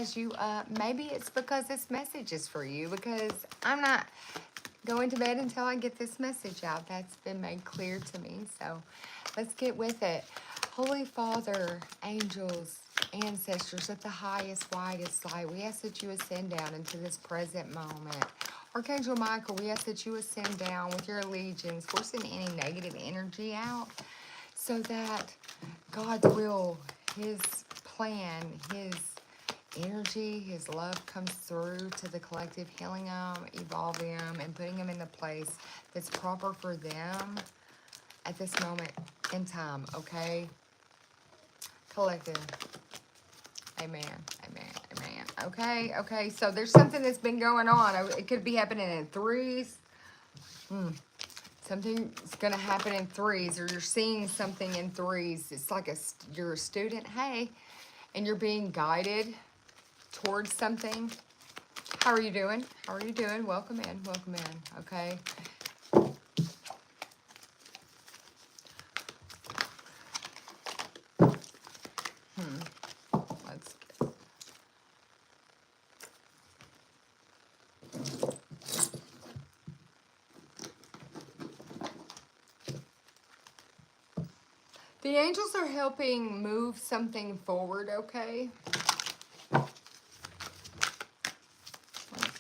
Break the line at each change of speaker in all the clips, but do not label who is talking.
has you up. Maybe it's because this message is for you, because I'm not going to bed until I get this message out. That's been made clear to me. So let's get with it. Holy Father, angels, ancestors at the highest, widest light, we ask that you ascend down into this present moment. Archangel Michael, we ask that you ascend down with your legions, forcing any negative energy out, so that God's will, his plan, his energy, his love comes through to the collective, healing them, evolving them, and putting them in the place that's proper for them at this moment in time, okay? Collective. Amen. Amen. Amen. Okay. Okay. So there's something that's been going on. It could be happening in threes. Something's going to happen in threes, or you're seeing something in threes. It's like you're a student, hey, and you're being guided towards something. How are you doing? How are you doing? Welcome in. Welcome in. Okay. Let's get... The angels are helping move something forward, okay? Let's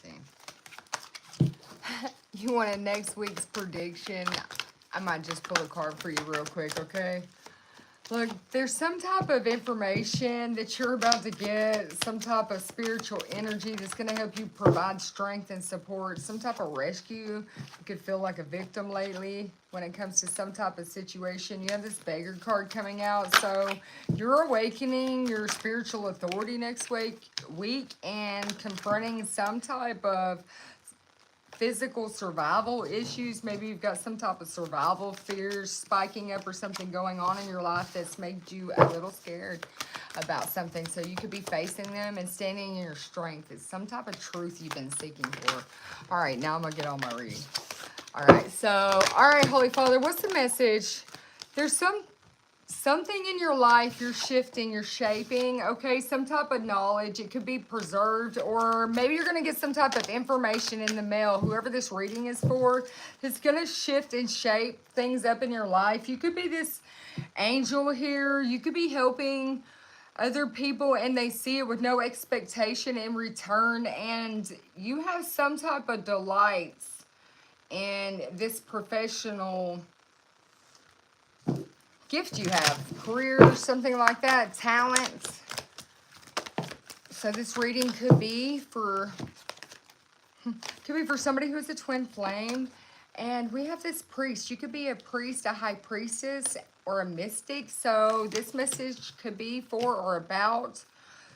see. You want a next week's prediction? I might just pull a card for you real quick, okay? Look, there's some type of information that you're about to get, some type of spiritual energy that's going to help you provide strength and support, some type of rescue. You could feel like a victim lately when it comes to some type of situation. You have this beggar card coming out, so you're awakening your spiritual authority next week and confronting some type of physical survival issues. Maybe you've got some type of survival fears spiking up, or something going on in your life that's made you a little scared about something. So you could be facing them and standing in your strength. It's some type of truth you've been seeking for. All right, now I'm going to get on my reading. All right, so, all right, Holy Father, what's the message? There's something in your life you're shifting, you're shaping, okay? Some type of knowledge. It could be preserved, or maybe you're going to get some type of information in the mail. Whoever this reading is for, it's going to shift and shape things up in your life. You could be this angel here. You could be helping other people, and they see it with no expectation in return, and you have some type of delights in this professional gift you have, career, something like that, talent. So this reading could be for somebody who's a twin flame. And we have this priest. You could be a priest, a high priestess, or a mystic. So this message could be for or about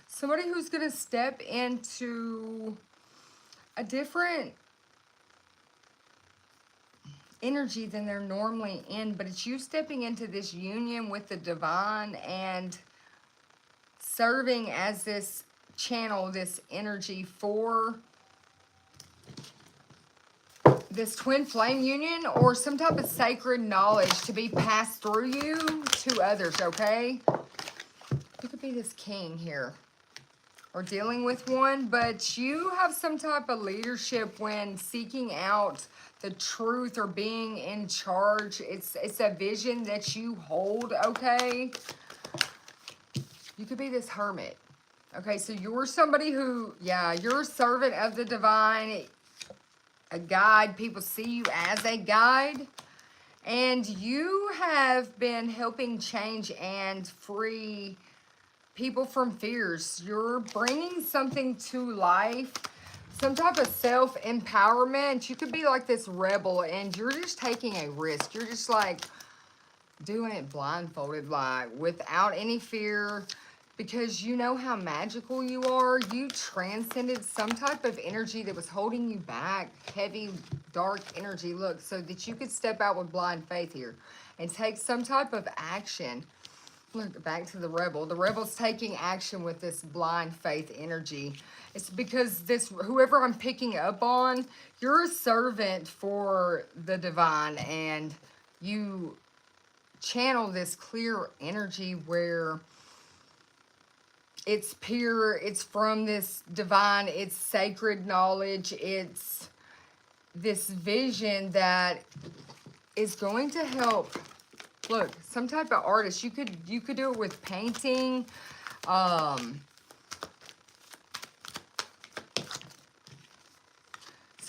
somebody who's going to step into a different energy than they're normally in, but it's you stepping into this union with the divine and serving as this channel, this energy for this twin flame union, or some type of sacred knowledge to be passed through you to others, okay? You could be this king here, or dealing with one, but you have some type of leadership when seeking out the truth or being in charge. It's a vision that you hold, okay? You could be this hermit. Okay, so you're somebody who, yeah, you're a servant of the divine, a guide. People see you as a guide. And you have been helping change and free people from fears. You're bringing something to life, some type of self-empowerment. You could be like this rebel, and you're just taking a risk. You're just like doing it blindfolded, like without any fear, because you know how magical you are. You transcended some type of energy that was holding you back, heavy, dark energy, look, so that you could step out with blind faith here and take some type of action. Look, back to the rebel. The rebel's taking action with this blind faith energy. It's because this, whoever I'm picking up on, you're a servant for the divine, and you channel this clear energy where It's pure, it's from this divine, it's sacred knowledge, it's this vision that is going to help. Look, some type of artist, you could do it with painting. So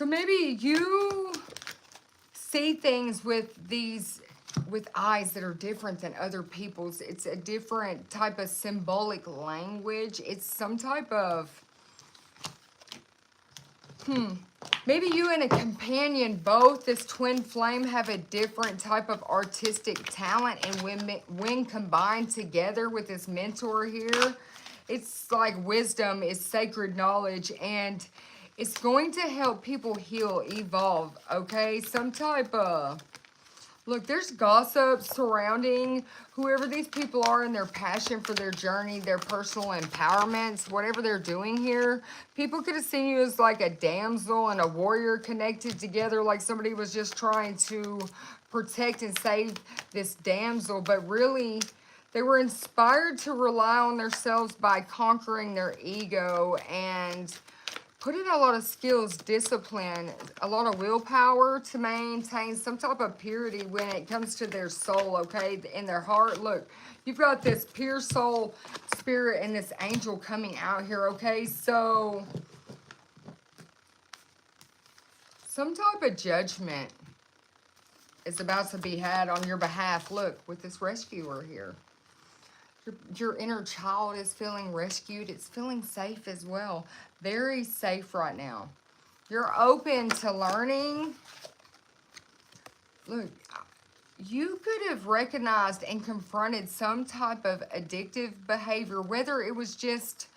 maybe you see things with eyes that are different than other people's. It's a different type of symbolic language. It's some type of, maybe you and a companion, both, this twin flame, have a different type of artistic talent. And when combined together with this mentor here, it's like wisdom, it's sacred knowledge, and it's going to help people heal, evolve, okay? Some type of, look, there's gossip surrounding whoever these people are and their passion for their journey, their personal empowerments, whatever they're doing here. People could have seen you as like a damsel and a warrior connected together, like somebody was just trying to protect and save this damsel, but really they were inspired to rely on themselves by conquering their ego and put in a lot of skills, discipline, a lot of willpower to maintain some type of purity when it comes to their soul, okay, in their heart. Look, you've got this pure soul spirit and this angel coming out here, okay? So some type of judgment is about to be had on your behalf. Look, with this rescuer here. Your inner child is feeling rescued. It's feeling safe as well. Very safe right now. You're open to learning. Look, you could have recognized and confronted some type of addictive behavior, whether it was just,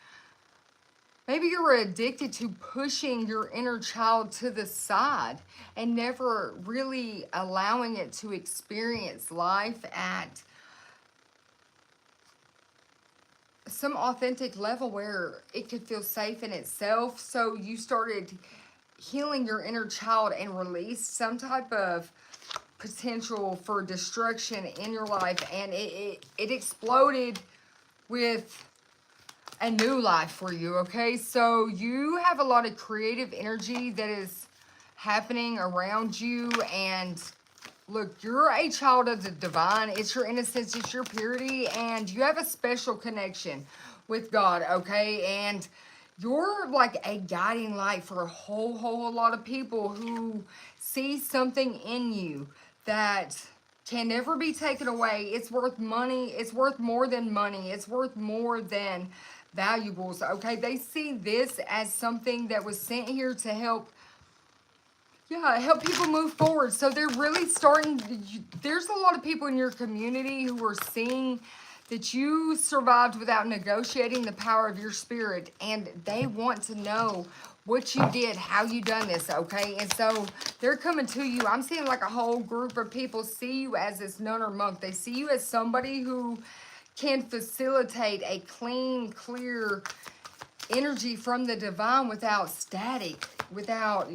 maybe you were addicted to pushing your inner child to the side and never really allowing it to experience life at some authentic level where it could feel safe in itself. So you started healing your inner child and released some type of potential for destruction in your life, and it exploded with a new life for you, okay? So you have a lot of creative energy that is happening around you, and look, you're a child of the divine. It's your innocence, it's your purity, and you have a special connection with God, okay? And you're like a guiding light for a whole lot of people who see something in you that can never be taken away. It's worth money. It's worth more than money. It's worth more than valuables, okay? They see this as something that was sent here to help people move forward. So they're really starting, there's a lot of people in your community who are seeing that you survived without negotiating the power of your spirit, and they want to know what you did, how you done this, okay? And so they're coming to you. I'm seeing like a whole group of people see you as this nun or monk. They see you as somebody who can facilitate a clean, clear energy from the divine without static, without...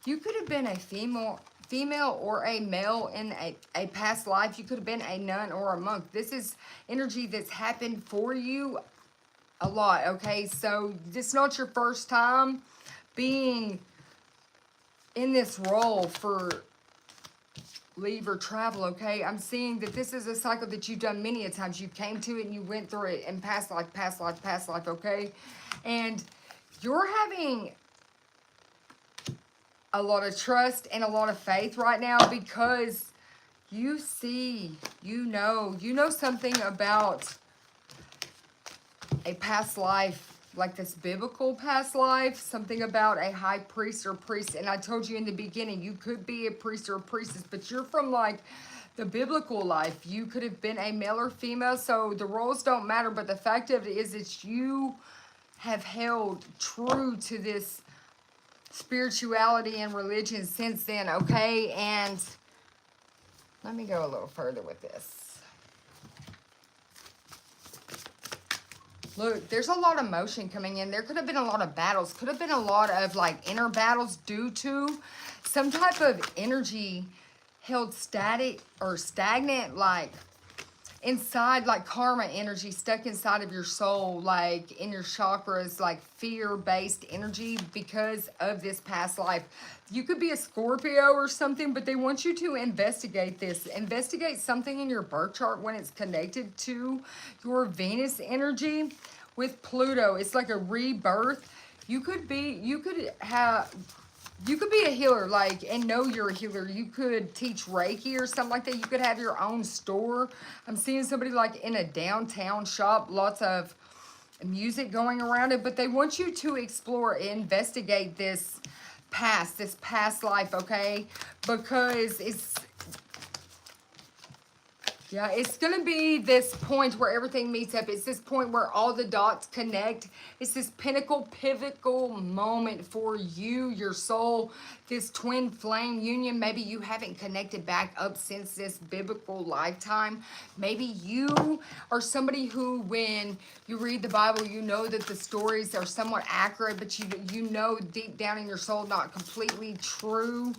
You could have been a female or a male in a past life. You could have been a nun or a monk. This is energy that's happened for you a lot, okay? So this is not your first time being in this role for leave or travel, okay? I'm seeing that this is a cycle that you've done many a times. You came to it and you went through it in past life, okay? And you're having a lot of trust and a lot of faith right now because you see, you know something about a past life, like this biblical past life, something about a high priest or priest. And I told you in the beginning, you could be a priest or a priestess, but you're from like the biblical life. You could have been a male or female, so the roles don't matter. But the fact of it is that you have held true to this spirituality and religion since then, okay? And let me go a little further with this. Look, there's a lot of motion coming in. There could have been a lot of battles. Could have been a lot of like inner battles due to some type of energy held static or stagnant, like inside, like karma energy stuck inside of your soul, like in your chakras, like fear-based energy because of this past life. You could be a Scorpio or something, but they want you to investigate this. Investigate something in your birth chart when it's connected to your Venus energy with Pluto. It's like a rebirth. You could be a healer, like, and know you're a healer. You could teach Reiki or something like that. You could have your own store. I'm seeing somebody like in a downtown shop, lots of music going around it, but they want you to explore, investigate this past life, okay? Because it's going to be this point where everything meets up. It's this point where all the dots connect. It's this pinnacle, pivotal moment for you, your soul, this twin flame union. Maybe you haven't connected back up since this biblical lifetime. Maybe you are somebody who, when you read the Bible, you know that the stories are somewhat accurate, but you know deep down in your soul, not completely true.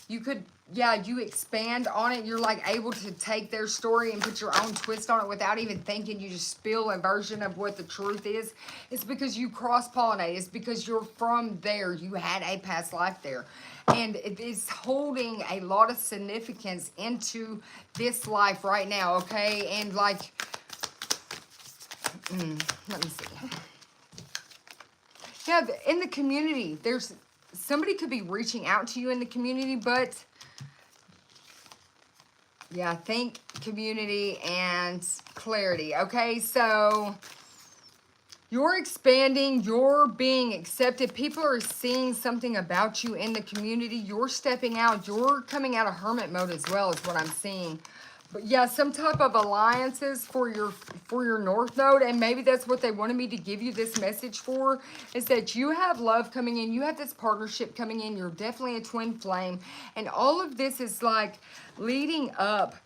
You could, you expand on it. You're like able to take their story and put your own twist on it without even thinking. You just spill a version of what the truth is. It's because you cross-pollinate. It's because you're from there. You had a past life there. And it is holding a lot of significance into this life right now, okay? And like, let me see. Yeah, in the community, there's somebody could be reaching out to you in the community, but think community and clarity, okay? So you're expanding, you're being accepted. People are seeing something about you in the community. You're stepping out, you're coming out of hermit mode as well, is what I'm seeing. But some type of alliances for your North Node, and maybe that's what they wanted me to give you this message for, is that you have love coming in, you have this partnership coming in, you're definitely a twin flame, and all of this is like leading up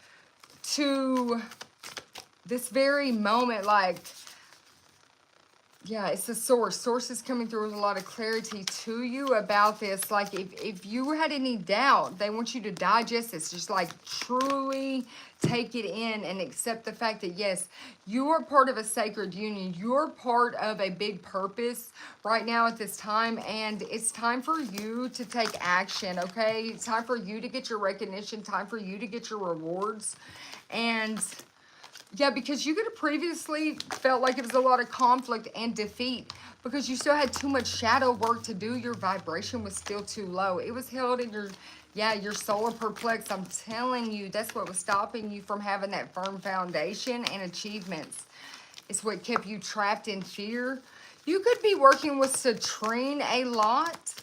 to this very moment, like, it's the source. Source is coming through with a lot of clarity to you about this. Like, if you had any doubt, they want you to digest this. Just, like, truly take it in and accept the fact that, yes, you are part of a sacred union. You're part of a big purpose right now at this time. And it's time for you to take action, okay? It's time for you to get your recognition. Time for you to get your rewards. And because you could have previously felt like it was a lot of conflict and defeat because you still had too much shadow work to do. Your vibration was still too low. It was held in your solar perplex. I'm telling you, that's what was stopping you from having that firm foundation and achievements. It's what kept you trapped in fear. You could be working with citrine a lot,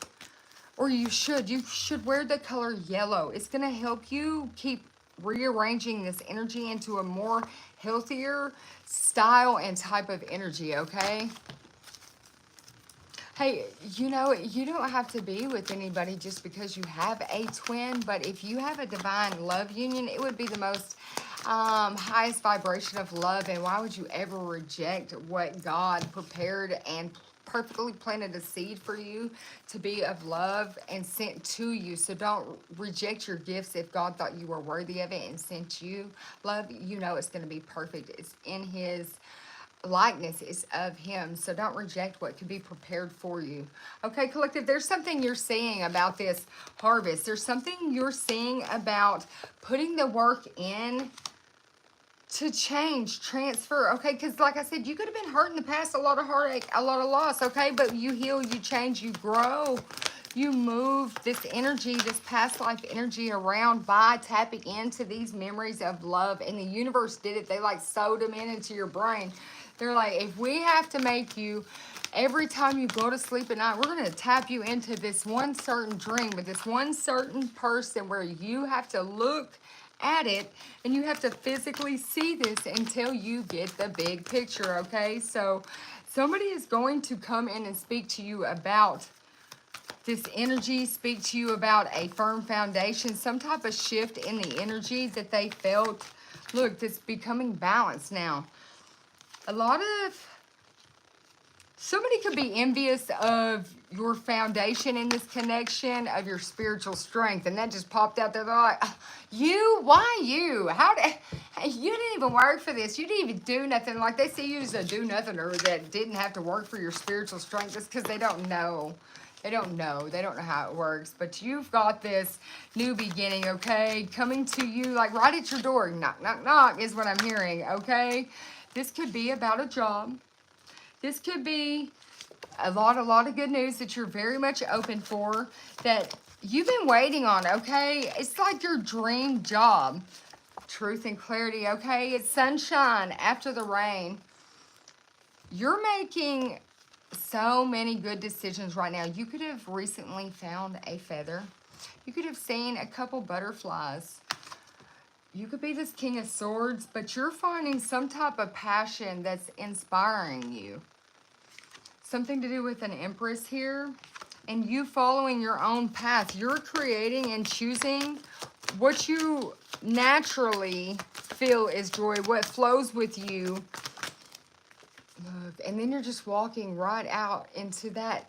or you should wear the color yellow. It's going to help you keep rearranging this energy into a more healthier style and type of energy, okay? Hey, you don't have to be with anybody just because you have a twin, but if you have a divine love union, it would be the most highest vibration of love. And why would you ever reject what God prepared and perfectly planted a seed for you to be of love and sent to you? So don't reject your gifts. If God thought you were worthy of it and sent you love, it's going to be perfect. It's in his likeness, is of him. So don't reject what could be prepared for you. Okay, collective, there's something you're seeing about this harvest. There's something you're seeing about putting the work in to change, transfer, okay? Because like I said, you could have been hurt in the past, a lot of heartache, a lot of loss, okay? But you heal, you change, you grow, you move this energy, this past life energy around by tapping into these memories of love. And the universe did it. They like sewed them into your brain. They're like, if we have to make you, every time you go to sleep at night, we're going to tap you into this one certain dream with this one certain person where you have to look at it and you have to physically see this until you get the big picture, okay? So somebody is going to come in and speak to you about this energy, speak to you about a firm foundation, some type of shift in the energy that they felt. Look, it's becoming balanced now. A lot of Somebody could be envious of your foundation in this connection, of your spiritual strength, and that just popped out there. They're like, you? Why you? How did you didn't even work for this? You didn't even do nothing. Like they see you as a do-nothinger that didn't have to work for your spiritual strength. Just because they don't know. They don't know. They don't know how it works. But you've got this new beginning, okay? Coming to you like right at your door. Knock, knock, knock is what I'm hearing, okay? This could be about a job. This could be a lot of good news that you're very much open for, that you've been waiting on, okay? It's like your dream job. Truth and clarity, okay? It's sunshine after the rain. You're making so many good decisions right now. You could have recently found a feather. You could have seen a couple butterflies. You could be this King of Swords, but you're finding some type of passion that's inspiring you. Something to do with an Empress here, and you following your own path. You're creating and choosing what you naturally feel is joy, what flows with you. Look, and then you're just walking right out into that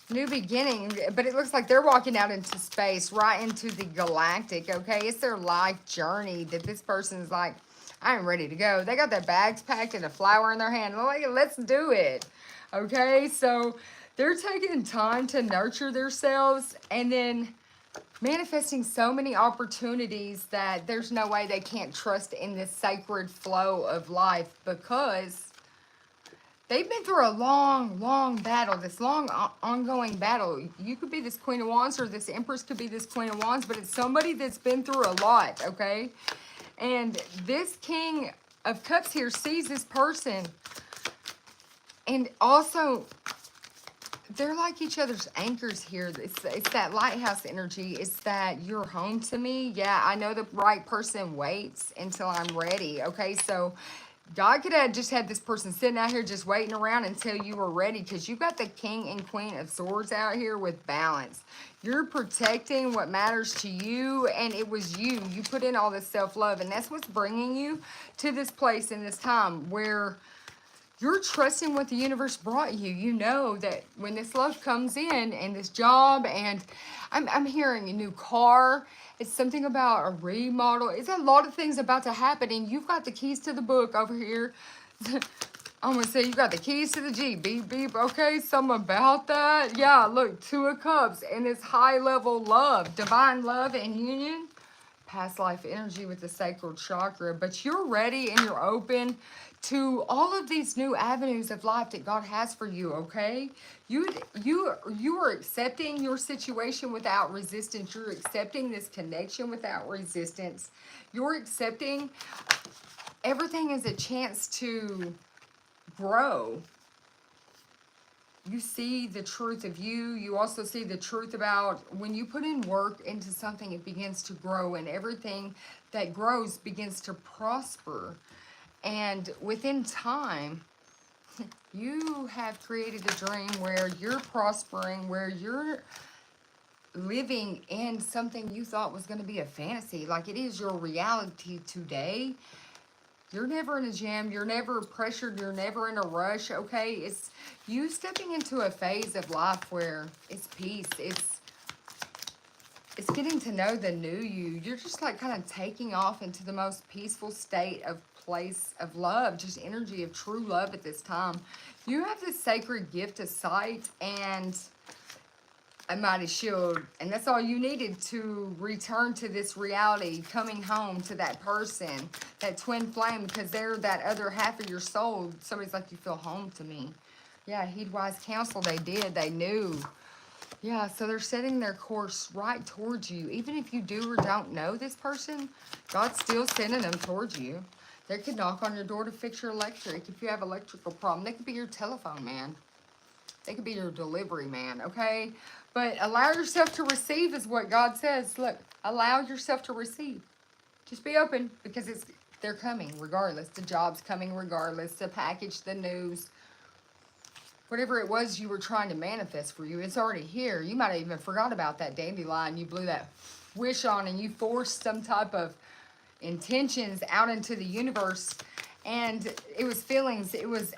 new beginning, but it looks like they're walking out into space, right into the galactic, okay? It's their life journey that this person's like, I'm ready to go. They got their bags packed and a flower in their hand. Like, let's do it. Okay, so they're taking time to nurture themselves and then manifesting so many opportunities that there's no way they can't trust in this sacred flow of life, because they've been through a long battle, this long ongoing battle. You could be this Queen of Wands, or this Empress could be this Queen of Wands, but it's somebody that's been through a lot, okay? And this King of Cups here sees this person. And also, they're like each other's anchors here. It's that lighthouse energy. It's that you're home to me. Yeah, I know the right person waits until I'm ready. Okay, so God could have just had this person sitting out here just waiting around until you were ready, because you got the King and Queen of Swords out here with balance. You're protecting what matters to you, and it was you. You put in all this self-love, and that's what's bringing you to this place in this time where you're trusting what the universe brought you. You know that when this love comes in, and this job, and I'm hearing a new car. It's something about a remodel. It's a lot of things about to happen, and you've got the keys to the book over here. I'm going to say you got the keys to the Jeep. Beep, beep. Okay, something about that. Yeah, look, 2 of Cups, and it's high-level love, divine love and union. Past life energy with the sacral chakra. But you're ready and you're open to all of these new avenues of life that God has for you, okay? You are accepting your situation without resistance. You're accepting this connection without resistance. You're accepting everything as a chance to grow. You see the truth of you. You also see the truth about when you put in work into something, it begins to grow, and everything that grows begins to prosper. And within time, you have created a dream where you're prospering, where you're living in something you thought was going to be a fantasy. Like, it is your reality today. You're never in a jam. You're never pressured. You're never in a rush, okay? It's you stepping into a phase of life where it's peace. It's getting to know the new you. You're just like kind of taking off into the most peaceful state of place of love, just energy of true love at this time. You have this sacred gift of sight and a mighty shield, and that's all you needed to return to this reality, coming home to that person, that twin flame, because they're that other half of your soul. Somebody's like, you feel home to me. Yeah, heed wise counsel. They did. They knew. Yeah, so they're setting their course right towards you. Even if you do or don't know this person, God's still sending them towards you. They could knock on your door to fix your electric. If you have electrical problem, they could be your telephone man. They could be your delivery man, okay? But allow yourself to receive is what God says. Look, allow yourself to receive. Just be open, because they're coming regardless. The job's coming regardless. The package, the news, whatever it was you were trying to manifest for you, it's already here. You might have even forgot about that dandelion you blew that wish on, and you forced some type of intentions out into the universe, and it was feelings. It was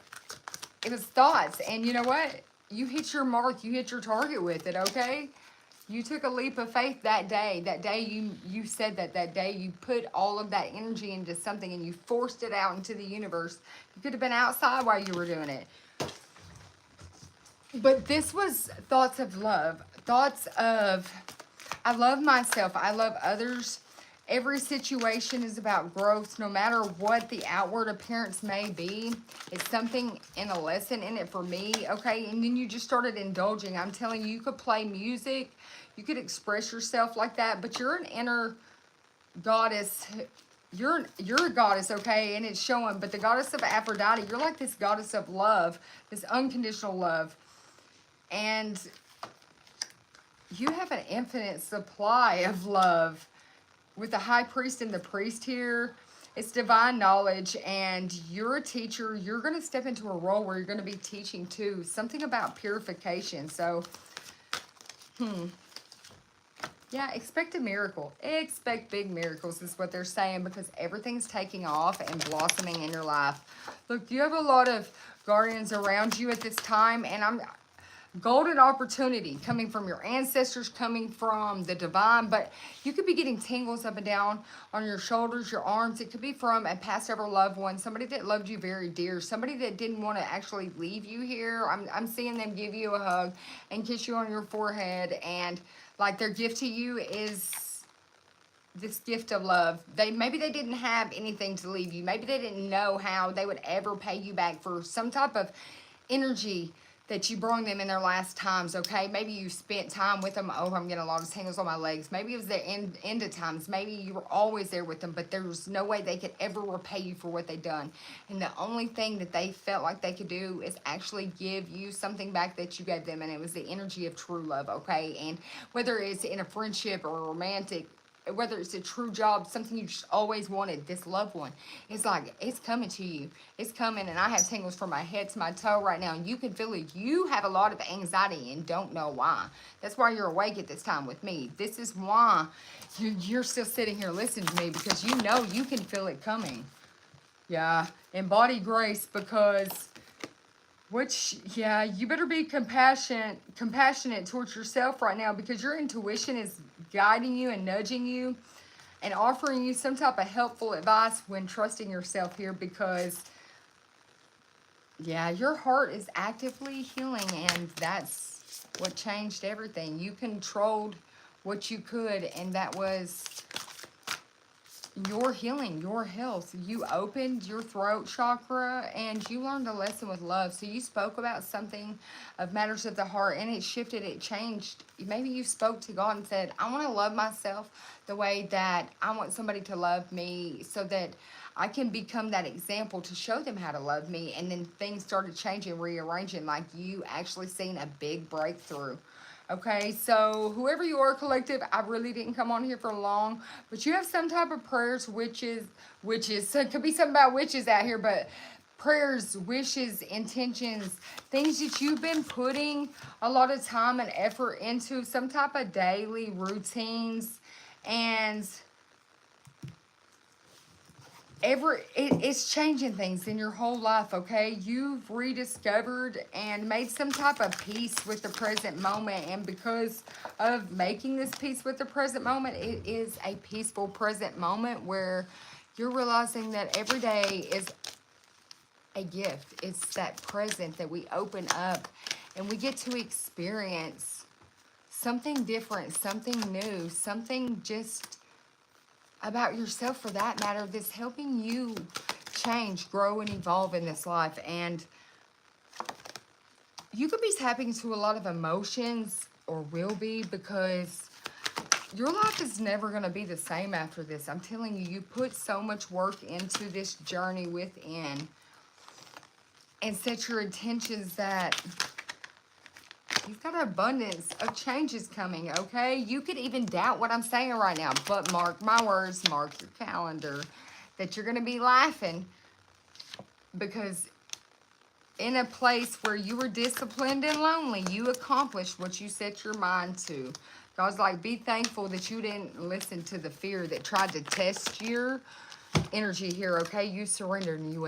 It was thoughts. And you know what? You hit your mark. You hit your target with it, okay? You took a leap of faith that day. That day you said that day you put all of that energy into something and you forced it out into the universe. You could have been outside while you were doing it. But this was thoughts of love. Thoughts of, I love myself. I love others. Every situation is about growth, no matter what the outward appearance may be. It's something and a lesson in it for me, okay? And then you just started indulging. I'm telling you, you could play music. You could express yourself like that, but you're an inner goddess. You're a goddess, okay? And it's showing. But the goddess of Aphrodite, you're like this goddess of love, this unconditional love. And you have an infinite supply of love. With the high priest and the priest here, it's divine knowledge, and you're a teacher. You're going to step into a role where you're going to be teaching too. Something about purification. So, yeah, expect a miracle. Expect big miracles is what they're saying, because everything's taking off and blossoming in your life. Look, you have a lot of guardians around you at this time, and golden opportunity coming from your ancestors, coming from the divine, but you could be getting tingles up and down on your shoulders, your arms. It could be from a past ever loved one, somebody that loved you very dear, somebody that didn't want to actually leave you here. I'm seeing them give you a hug and kiss you on your forehead, and like their gift to you is this gift of love. Maybe they didn't have anything to leave you. Maybe they didn't know how they would ever pay you back for some type of energy that you brought them in their last times, okay? Maybe you spent time with them. Oh, I'm getting a lot of tangles on my legs. Maybe it was their end of times. Maybe you were always there with them, but there was no way they could ever repay you for what they done. And the only thing that they felt like they could do is actually give you something back that you gave them, and it was the energy of true love, okay? And whether it's in a friendship or a romantic, whether it's a true job, something you just always wanted, this loved one, it's like, it's coming to you. It's coming, and I have tingles from my head to my toe right now, and you can feel it. You have a lot of anxiety and don't know why. That's why you're awake at this time with me. This is why you're still sitting here listening to me, because you know you can feel it coming. Yeah, embody grace, because you better be compassionate towards yourself right now, because your intuition is guiding you and nudging you and offering you some type of helpful advice when trusting yourself here, because your heart is actively healing, and that's what changed everything. You controlled what you could, and that was your healing, your health. You opened your throat chakra, and you learned a lesson with love. So you spoke about something of matters of the heart, and it shifted, it changed. Maybe you spoke to God and said, I want to love myself the way that I want somebody to love me, so that I can become that example to show them how to love me. And then things started changing, rearranging, like you actually seen a big breakthrough. Okay, so whoever you are, collective, I really didn't come on here for long, but you have some type of prayers, witches, so it could be something about witches out here, but prayers, wishes, intentions, things that you've been putting a lot of time and effort into, some type of daily routines, and it's changing things in your whole life, okay? You've rediscovered and made some type of peace with the present moment, and because of making this peace with the present moment, it is a peaceful present moment where you're realizing that every day is a gift. It's that present that we open up and we get to experience something different, something new, something just about yourself, for that matter, that's helping you change, grow, and evolve in this life. And you could be tapping into a lot of emotions, or will be, because your life is never going to be the same after this. I'm telling you, you put so much work into this journey within, and set your intentions that you've got an abundance of changes coming, okay? You could even doubt what I'm saying right now, but mark my words, mark your calendar, that you're going to be laughing, because in a place where you were disciplined and lonely, you accomplished what you set your mind to. God's like, be thankful that you didn't listen to the fear that tried to test your energy here, okay? You surrendered and you went